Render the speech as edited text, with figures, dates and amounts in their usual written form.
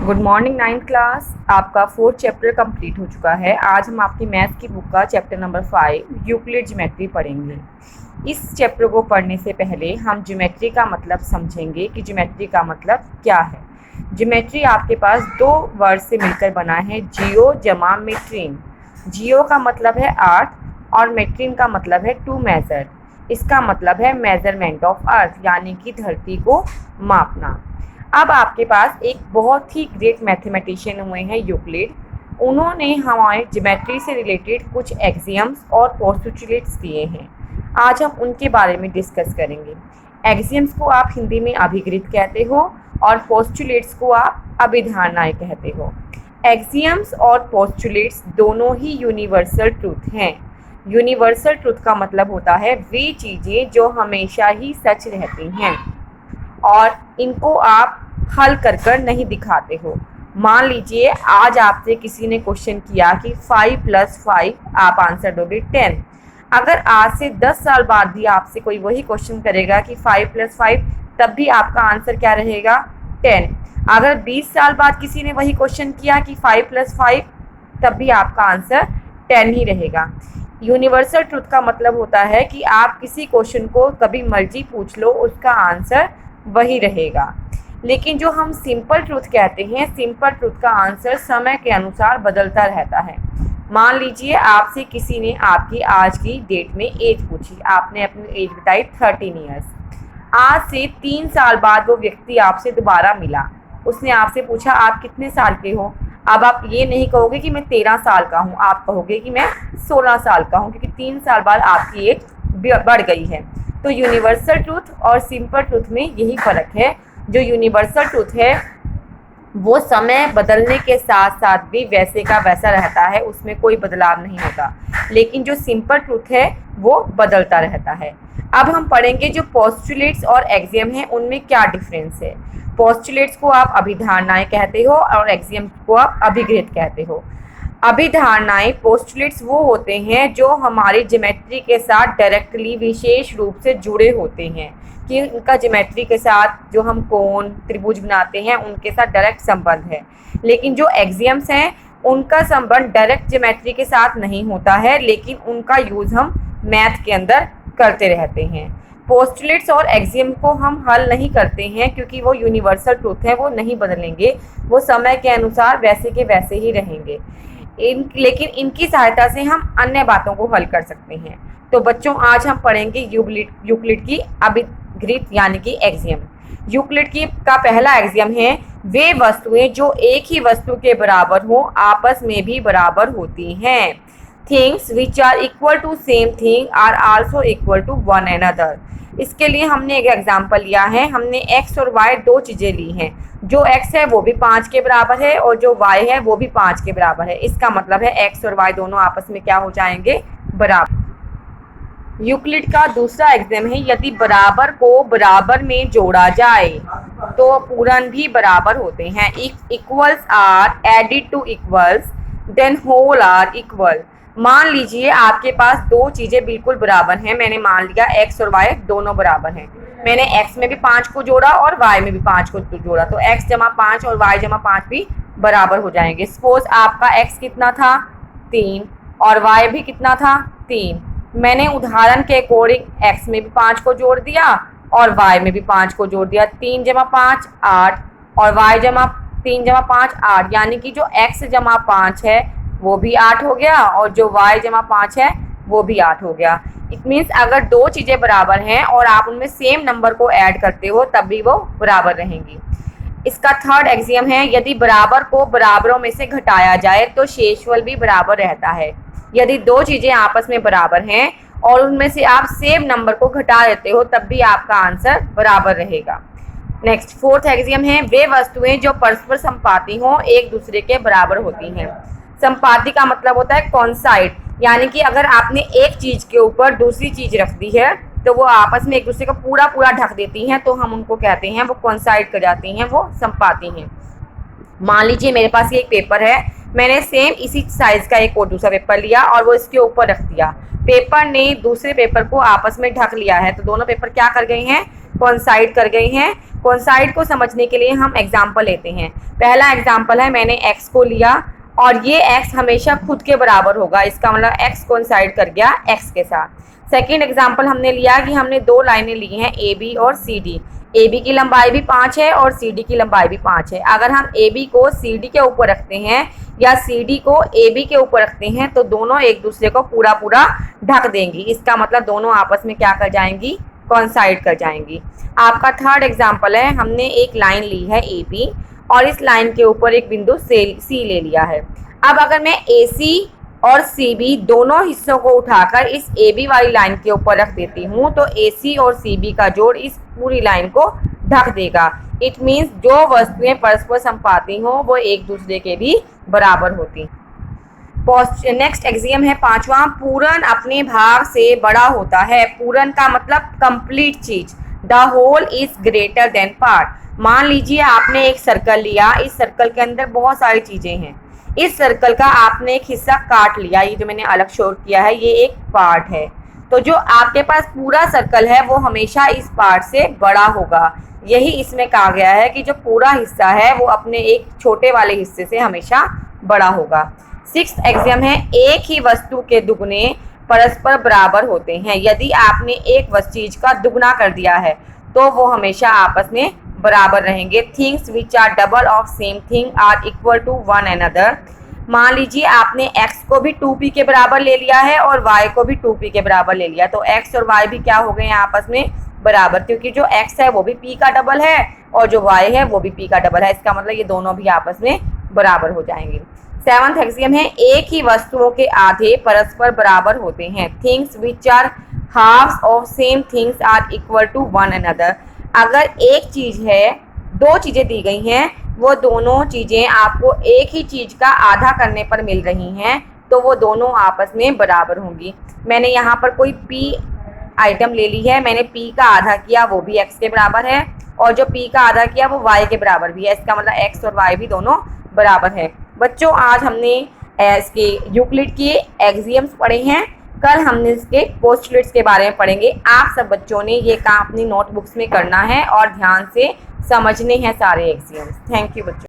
Good morning ninth class. आपका fourth chapter complete हो चुका है। आज हम आपकी मैथ की बुक का चैप्टर नंबर 5 यूक्लिड ज्योमेट्री पढ़ेंगे। इस चैप्टर को पढ़ने से पहले हम ज्योमेट्री का मतलब समझेंगे कि ज्योमेट्री का मतलब क्या है। ज्योमेट्री आपके पास दो वर्ड से मिलकर बना है, जियो जमा मेट्रीन। जियो का मतलब है अर्थ और मेट्रीन का मतलब है टू मेजर। इसका मतलब है मेजरमेंट ऑफ अर्थ, यानी कि धरती को मापना। अब आपके पास एक बहुत ही ग्रेट मैथमेटिशियन हुए हैं यूक्लिड। उन्होंने हमारे ज्योमेट्री से रिलेटेड कुछ एक्सियम्स और पोस्टुलेट्स दिए हैं। आज हम उनके बारे में डिस्कस करेंगे। एक्सियम्स को आप हिंदी में अभिगृत कहते हो और पोस्टुलेट्स को आप अभिधारणाएं कहते हो। एक्सियम्स और पोस्टुलेट्स दोनों ही यूनिवर्सल ट्रूथ हैं। यूनिवर्सल ट्रूथ का मतलब होता है वे चीज़ें जो हमेशा ही सच रहती हैं और इनको आप हल कर कर नहीं दिखाते हो। मान लीजिए आज आपसे किसी ने क्वेश्चन किया कि 5 + 5 आप आंसर दोगे 10। अगर आज से 10 साल बाद भी आपसे कोई वही क्वेश्चन करेगा कि 5 + 5, तब भी आपका आंसर क्या रहेगा? 10। अगर 20 साल बाद किसी ने वही क्वेश्चन किया कि 5 + 5, तब भी आपका आंसर 10 ही रहेगा। यूनिवर्सल ट्रुथ का मतलब होता है कि आप किसी क्वेश्चन को कभी मर्जी पूछ लो, उसका आंसर वही रहेगा। लेकिन जो हम सिंपल ट्रूथ कहते हैं, सिंपल ट्रूथ का आंसर समय के अनुसार बदलता रहता है। मान लीजिए आपसे किसी ने आपकी आज की डेट में एज पूछी, आपने अपनी एज बताई 13 ईयर्स। आज से 3 साल बाद वो व्यक्ति आपसे दोबारा मिला, उसने आपसे पूछा आप कितने साल के हो। अब आप ये नहीं कहोगे कि मैं 13 साल का हूँ, आप कहोगे कि मैं 16 साल का हूँ, क्योंकि 3 साल बाद आपकी एज बढ़ गई है। तो यूनिवर्सल ट्रूथ और सिंपल ट्रूथ में यही फ़र्क है। जो यूनिवर्सल ट्रूथ है वो समय बदलने के साथ साथ भी वैसे का वैसा रहता है, उसमें कोई बदलाव नहीं होता। लेकिन जो सिंपल ट्रूथ है वो बदलता रहता है। अब हम पढ़ेंगे जो पोस्टुलेट्स और एक्सियम हैं उनमें क्या डिफरेंस है। पोस्टुलेट्स को आप अभिधारणाएं कहते हो और एक्सियम को आप अभिगृत कहते हो। अभिधारणाएं पोस्टुलेट्स वो होते हैं जो हमारी ज्योमेट्री के साथ डायरेक्टली विशेष रूप से जुड़े होते हैं, कि उनका ज्योमेट्री के साथ जो हम कोण त्रिभुज बनाते हैं उनके साथ डायरेक्ट संबंध है। लेकिन जो एक्सियम्स हैं उनका संबंध डायरेक्ट ज्योमेट्री के साथ नहीं होता है, लेकिन उनका यूज़ हम मैथ के अंदर करते रहते हैं। पोस्टुलेट्स और एक्सियम को हम हल नहीं करते हैं क्योंकि वो यूनिवर्सल ट्रूथ है, वो नहीं बदलेंगे, वो समय के अनुसार वैसे के वैसे ही रहेंगे। लेकिन इनकी सहायता से हम अन्य बातों को हल कर सकते हैं। तो बच्चों आज हम पढ़ेंगे यूक्लिड की अभिगृत यानी कि एक्सियम। यूक्लिड की का पहला एक्सियम है वे वस्तुएं जो एक ही वस्तु के बराबर हो आपस में भी बराबर होती हैं। Things which are equal to same thing are also equal to one another. इसके लिए हमने एक एग्जाम्पल लिया है। हमने x और y दो चीज़ें ली हैं। जो x है वो भी 5 के बराबर है और जो y है वो भी 5 के बराबर है। इसका मतलब है x और y दोनों आपस में क्या हो जाएंगे? बराबर। यूक्लिड का दूसरा एक्सियम है यदि बराबर को बराबर में जोड़ा जाए तो पूर्ण भी बराबर होते हैं। If equals are added to equals then whole are equal. मान लीजिए आपके पास दो चीज़ें बिल्कुल बराबर हैं। मैंने मान लिया x और y दोनों बराबर हैं। मैंने x में भी 5 को जोड़ा और y में भी 5 को जोड़ा, तो x जमा 5 और y जमा 5 भी बराबर हो जाएंगे। सपोज आपका x कितना था? 3 और y भी कितना था? 3। मैंने उदाहरण के अकॉर्डिंग x में भी 5 को जोड़ दिया और y में भी 5 को जोड़ दिया। 3 जमा 5 8 और y जमा 3 जमा 5 8, यानी कि जो x जमा 5 है वो भी 8 हो गया और जो y जमा 5 है वो भी 8 हो गया। इट मीन्स अगर दो चीज़ें बराबर हैं और आप उनमें सेम नंबर को ऐड करते हो तब भी वो बराबर रहेंगी। इसका थर्ड एक्सियम है यदि बराबर को बराबरों में से घटाया जाए तो शेषफल भी बराबर रहता है। यदि दो चीज़ें आपस में बराबर हैं और उनमें से आप सेम नंबर को घटा देते हो तब भी आपका आंसर बराबर रहेगा। नेक्स्ट फोर्थ एक्सियम है वे वस्तुएं जो परस्पर संपाती हों एक दूसरे के बराबर होती हैं। संपाती का मतलब होता है कॉन्साइड, यानी कि अगर आपने एक चीज़ के ऊपर दूसरी चीज़ रख दी है तो वो आपस में एक दूसरे को पूरा ढक देती हैं, तो हम उनको कहते हैं वो कॉन्साइड कर जाती हैं, वो संपाती हैं। मान लीजिए मेरे पास ये एक पेपर है, मैंने सेम इसी साइज़ का एक और दूसरा पेपर लिया और वो इसके ऊपर रख दिया। पेपर ने दूसरे पेपर को आपस में ढक लिया है, तो दोनों पेपर क्या कर गए हैं? कोइंसाइड कर गई हैं। कोइंसाइड को समझने के लिए हम एग्जाम्पल लेते हैं। पहला एग्जाम्पल है, मैंने x को लिया और ये x हमेशा खुद के बराबर होगा, इसका मतलब x कोइंसाइड कर गया x के साथ। सेकेंड एग्जाम्पल हमने लिया कि हमने दो लाइनें ली हैं AB और CD। AB की लंबाई भी 5 है और CD की लंबाई भी 5 है। अगर हम AB को CD के ऊपर रखते हैं या CD को AB के ऊपर रखते हैं तो दोनों एक दूसरे को पूरा पूरा ढक देंगी। इसका मतलब दोनों आपस में क्या कर जाएंगी, कोइंसाइड कर जाएंगी। आपका थर्ड एग्जाम्पल है, हमने एक लाइन ली है AB और इस लाइन के ऊपर एक बिंदु C ले लिया है। अब अगर मैं AC और CB दोनों हिस्सों को उठाकर इस AB वाली लाइन के ऊपर रख देती हूँ तो AC और CB का जोड़ इस पूरी लाइन को ढक देगा। इट मीन्स जो वस्तुएं परस्पर संपाती हों वो एक दूसरे के भी बराबर होती। नेक्स्ट एक्सियम है पांचवा, पूर्ण अपने भाग से बड़ा होता है। पूर्ण का मतलब कंप्लीट चीज। The whole is greater than part. मान लीजिए आपने एक सर्कल लिया, इस सर्कल के अंदर बहुत सारी चीजें हैं। इस सर्कल का आपने एक हिस्सा काट लिया, ये जो मैंने अलग शो किया है ये एक पार्ट है। तो जो आपके पास पूरा सर्कल है वो हमेशा इस पार्ट से बड़ा होगा। यही इसमें कहा गया है कि जो पूरा हिस्सा है वो अपने एक छोटे वाले हिस्से से हमेशा बड़ा होगा। सिक्स्थ एक्सियम है, एक ही वस्तु के दुगने परस्पर बराबर होते हैं। यदि आपने एक चीज का दुगना कर दिया है तो वो हमेशा आपस में बराबर रहेंगे। Things which are double of same thing are equal to one another. मान लीजिए आपने x को भी 2p के बराबर ले लिया है और y को भी 2p के बराबर ले लिया, तो x और y भी क्या हो गए हैं आपस में बराबर, क्योंकि जो x है वो भी p का डबल है और जो y है वो भी p का डबल है। इसका मतलब ये दोनों भी आपस में बराबर हो जाएंगे। सेवंथ एक्सियम है, एक ही वस्तुओं के आधे परस्पर बराबर होते हैं। Things which are halves of same things are equal to one another. अगर एक चीज है, दो चीजें दी गई हैं, वो दोनों चीजें आपको एक ही चीज का आधा करने पर मिल रही हैं तो वो दोनों आपस में बराबर होंगी। मैंने यहाँ पर कोई p आइटम ले ली है, मैंने p का आधा किया वो भी x के बराबर है और जो p का आधा किया वो y के बराबर भी है। इसका मतलब x और y भी दोनों बराबर है। बच्चों आज हमने इसके यूक्लिड के एक्सियम्स पढ़े हैं, कल हमने इसके पोस्टुलेट्स के बारे में पढ़ेंगे। आप सब बच्चों ने ये काम अपनी नोटबुक्स में करना है और ध्यान से समझने हैं सारे एक्सियम्स। थैंक यू बच्चों।